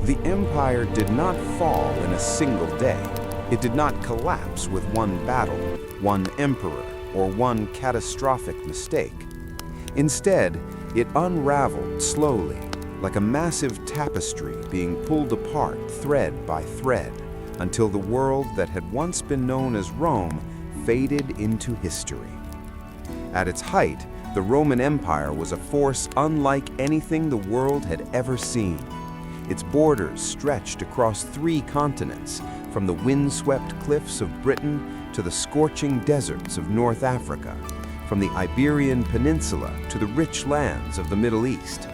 The empire did not fall in a single day. It did not collapse with one battle, one emperor, or one catastrophic mistake. Instead, it unraveled slowly, like a massive tapestry being pulled apart thread by thread, until the world that had once been known as Rome faded into history. At its height, the Roman Empire was a force unlike anything the world had ever seen. Its borders stretched across 3 continents, from the windswept cliffs of Britain to the scorching deserts of North Africa, from the Iberian Peninsula to the rich lands of the Middle East.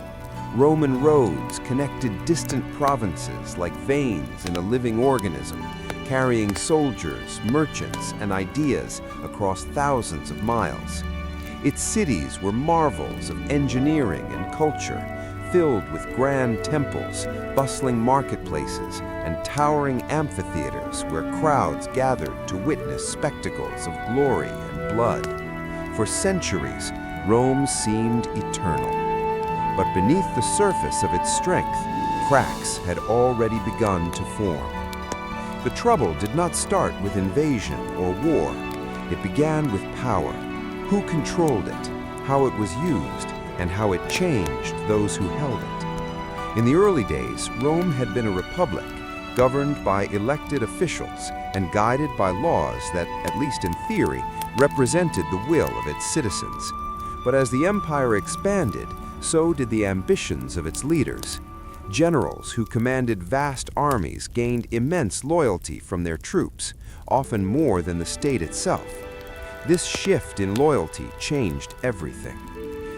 Roman roads connected distant provinces like veins in a living organism, carrying soldiers, merchants, and ideas across thousands of miles. Its cities were marvels of engineering and culture, filled with grand temples, bustling marketplaces, and towering amphitheaters where crowds gathered to witness spectacles of glory and blood. For centuries, Rome seemed eternal. But beneath the surface of its strength, cracks had already begun to form. The trouble did not start with invasion or war. It began with power. Who controlled it, how it was used, and how it changed those who held it. In the early days, Rome had been a republic, governed by elected officials and guided by laws that, at least in theory, represented the will of its citizens. But as the empire expanded, so did the ambitions of its leaders. Generals who commanded vast armies gained immense loyalty from their troops, often more than the state itself. This shift in loyalty changed everything.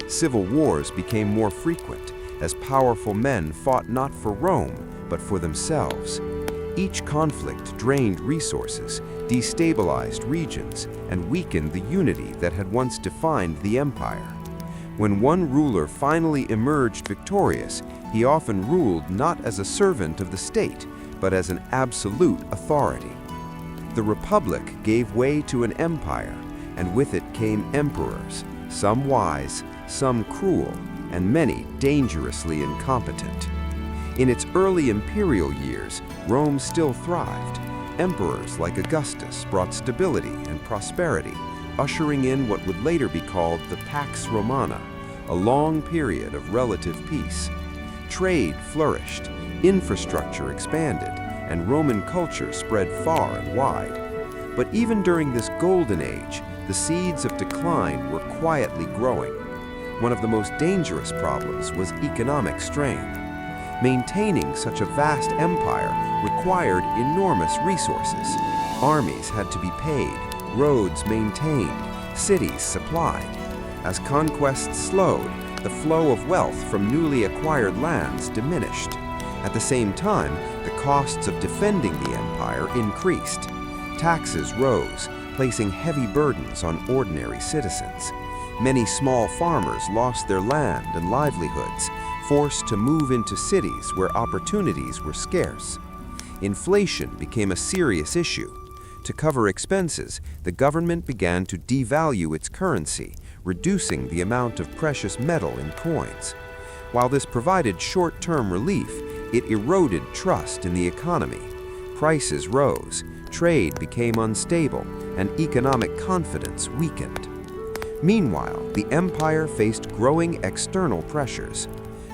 Civil wars became more frequent as powerful men fought not for Rome, but for themselves. Each conflict drained resources, destabilized regions, and weakened the unity that had once defined the empire. When one ruler finally emerged victorious, he often ruled not as a servant of the state, but as an absolute authority. The republic gave way to an empire, and with it came emperors, some wise, some cruel, and many dangerously incompetent. In its early imperial years, Rome still thrived. Emperors like Augustus brought stability and prosperity, ushering in what would later be called the Pax Romana, a long period of relative peace. Trade flourished, infrastructure expanded, and Roman culture spread far and wide. But even during this golden age, the seeds of decline were quietly growing. One of the most dangerous problems was economic strain. Maintaining such a vast empire required enormous resources. Armies had to be paid, roads maintained, cities supplied. As conquests slowed, the flow of wealth from newly acquired lands diminished. At the same time, the costs of defending the empire increased. Taxes rose, placing heavy burdens on ordinary citizens. Many small farmers lost their land and livelihoods, forced to move into cities where opportunities were scarce. Inflation became a serious issue. To cover expenses, the government began to devalue its currency, reducing the amount of precious metal in coins. While this provided short-term relief, it eroded trust in the economy. Prices rose, trade became unstable, and economic confidence weakened. Meanwhile, the empire faced growing external pressures.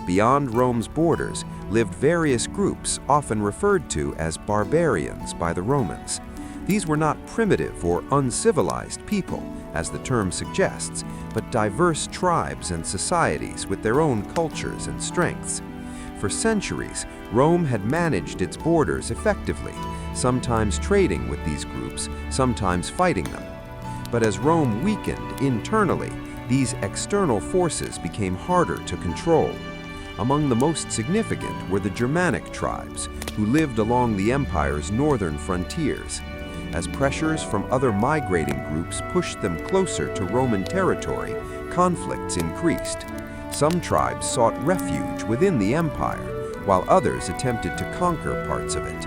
Beyond Rome's borders lived various groups often referred to as barbarians by the Romans. These were not primitive or uncivilized people, as the term suggests, but diverse tribes and societies with their own cultures and strengths. For centuries, Rome had managed its borders effectively, sometimes trading with these groups, sometimes fighting them. But as Rome weakened internally, these external forces became harder to control. Among the most significant were the Germanic tribes, who lived along the empire's northern frontiers. As pressures from other migrating groups pushed them closer to Roman territory, conflicts increased. Some tribes sought refuge within the empire, while others attempted to conquer parts of it.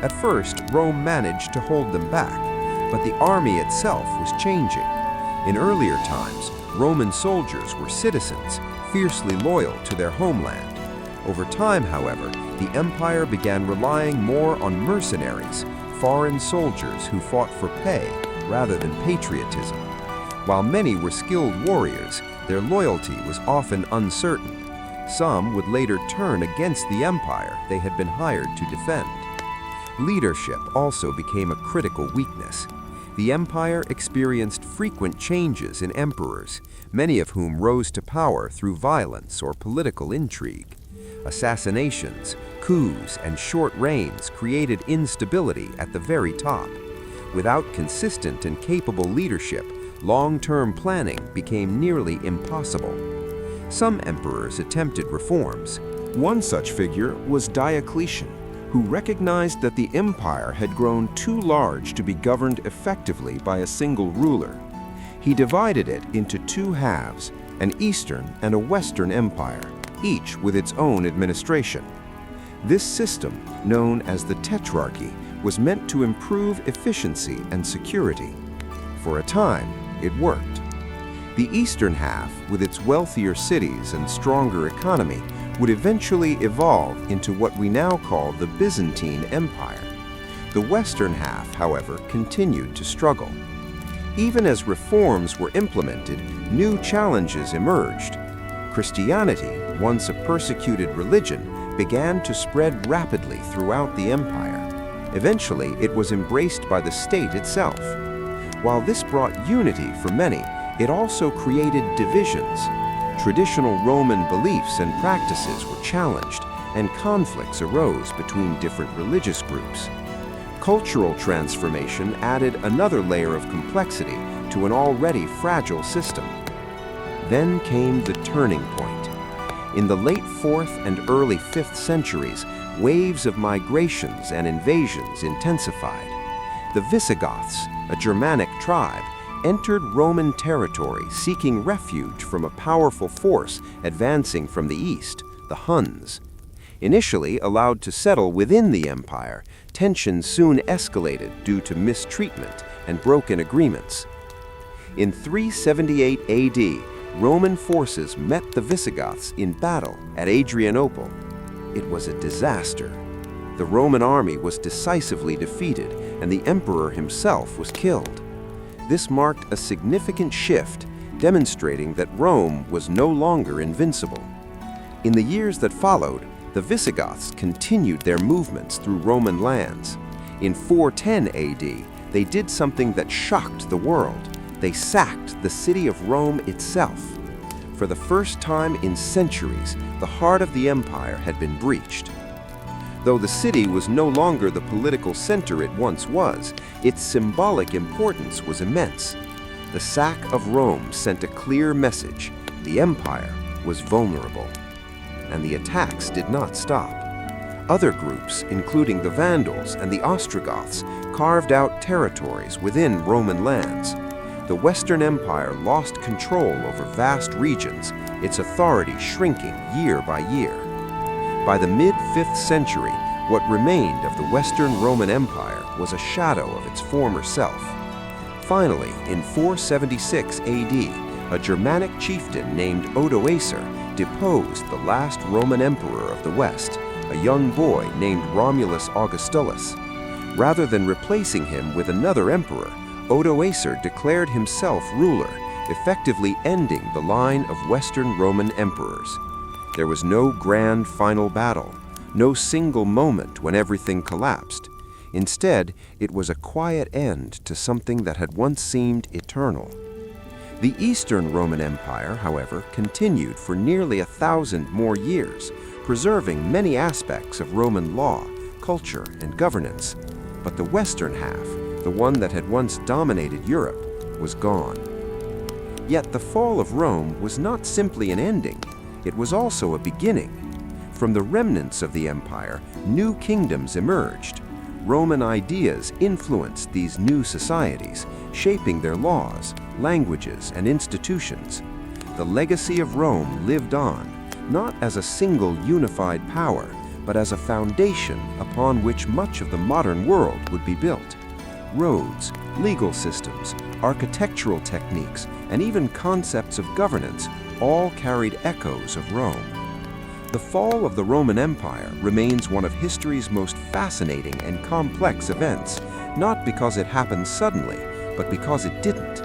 At first, Rome managed to hold them back, but the army itself was changing. In earlier times, Roman soldiers were citizens, fiercely loyal to their homeland. Over time, however, the empire began relying more on mercenaries, foreign soldiers who fought for pay rather than patriotism. While many were skilled warriors, their loyalty was often uncertain. Some would later turn against the empire they had been hired to defend. Leadership also became a critical weakness. The empire experienced frequent changes in emperors, many of whom rose to power through violence or political intrigue. Assassinations, coups, and short reigns created instability at the very top. Without consistent and capable leadership, long-term planning became nearly impossible. Some emperors attempted reforms. One such figure was Diocletian, who recognized that the empire had grown too large to be governed effectively by a single ruler. He divided it into two halves, an Eastern and a Western empire, each with its own administration. This system, known as the Tetrarchy, was meant to improve efficiency and security. For a time, it worked. The eastern half, with its wealthier cities and stronger economy, would eventually evolve into what we now call the Byzantine Empire. The western half, however, continued to struggle. Even as reforms were implemented, new challenges emerged. Christianity, once a persecuted religion, began to spread rapidly throughout the empire. Eventually, it was embraced by the state itself. While this brought unity for many, it also created divisions. Traditional Roman beliefs and practices were challenged, and conflicts arose between different religious groups. Cultural transformation added another layer of complexity to an already fragile system. Then came the turning point. In the late 4th and early 5th centuries, waves of migrations and invasions intensified. The Visigoths, a Germanic tribe, entered Roman territory seeking refuge from a powerful force advancing from the east, the Huns. Initially allowed to settle within the empire, tensions soon escalated due to mistreatment and broken agreements. In 378 AD, Roman forces met the Visigoths in battle at Adrianople. It was a disaster. The Roman army was decisively defeated, and the emperor himself was killed. This marked a significant shift, demonstrating that Rome was no longer invincible. In the years that followed, the Visigoths continued their movements through Roman lands. In 410 AD, they did something that shocked the world. They sacked the city of Rome itself. For the first time in centuries, the heart of the empire had been breached. Though the city was no longer the political center it once was, its symbolic importance was immense. The sack of Rome sent a clear message: the empire was vulnerable. And the attacks did not stop. Other groups, including the Vandals and the Ostrogoths, carved out territories within Roman lands. The Western Empire lost control over vast regions, its authority shrinking year by year. By the mid-5th century, what remained of the Western Roman Empire was a shadow of its former self. Finally, in 476 AD, a Germanic chieftain named Odoacer deposed the last Roman emperor of the West, a young boy named Romulus Augustulus. Rather than replacing him with another emperor, Odoacer declared himself ruler, effectively ending the line of Western Roman emperors. There was no grand final battle, no single moment when everything collapsed. Instead, it was a quiet end to something that had once seemed eternal. The Eastern Roman Empire, however, continued for nearly 1,000 more years, preserving many aspects of Roman law, culture, and governance. But the Western half, the one that had once dominated Europe, was gone. Yet the fall of Rome was not simply an ending, it was also a beginning. From the remnants of the empire, new kingdoms emerged. Roman ideas influenced these new societies, shaping their laws, languages, and institutions. The legacy of Rome lived on, not as a single unified power, but as a foundation upon which much of the modern world would be built. Roads, legal systems, architectural techniques, and even concepts of governance all carried echoes of Rome. The fall of the Roman Empire remains one of history's most fascinating and complex events, not because it happened suddenly, but because it didn't.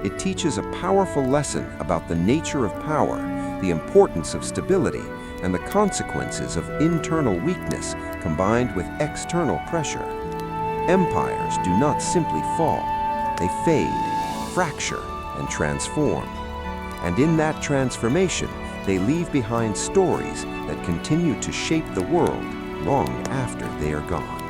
It teaches a powerful lesson about the nature of power, the importance of stability, and the consequences of internal weakness combined with external pressure. Empires do not simply fall. They fade, fracture, and transform. And in that transformation, they leave behind stories that continue to shape the world long after they are gone.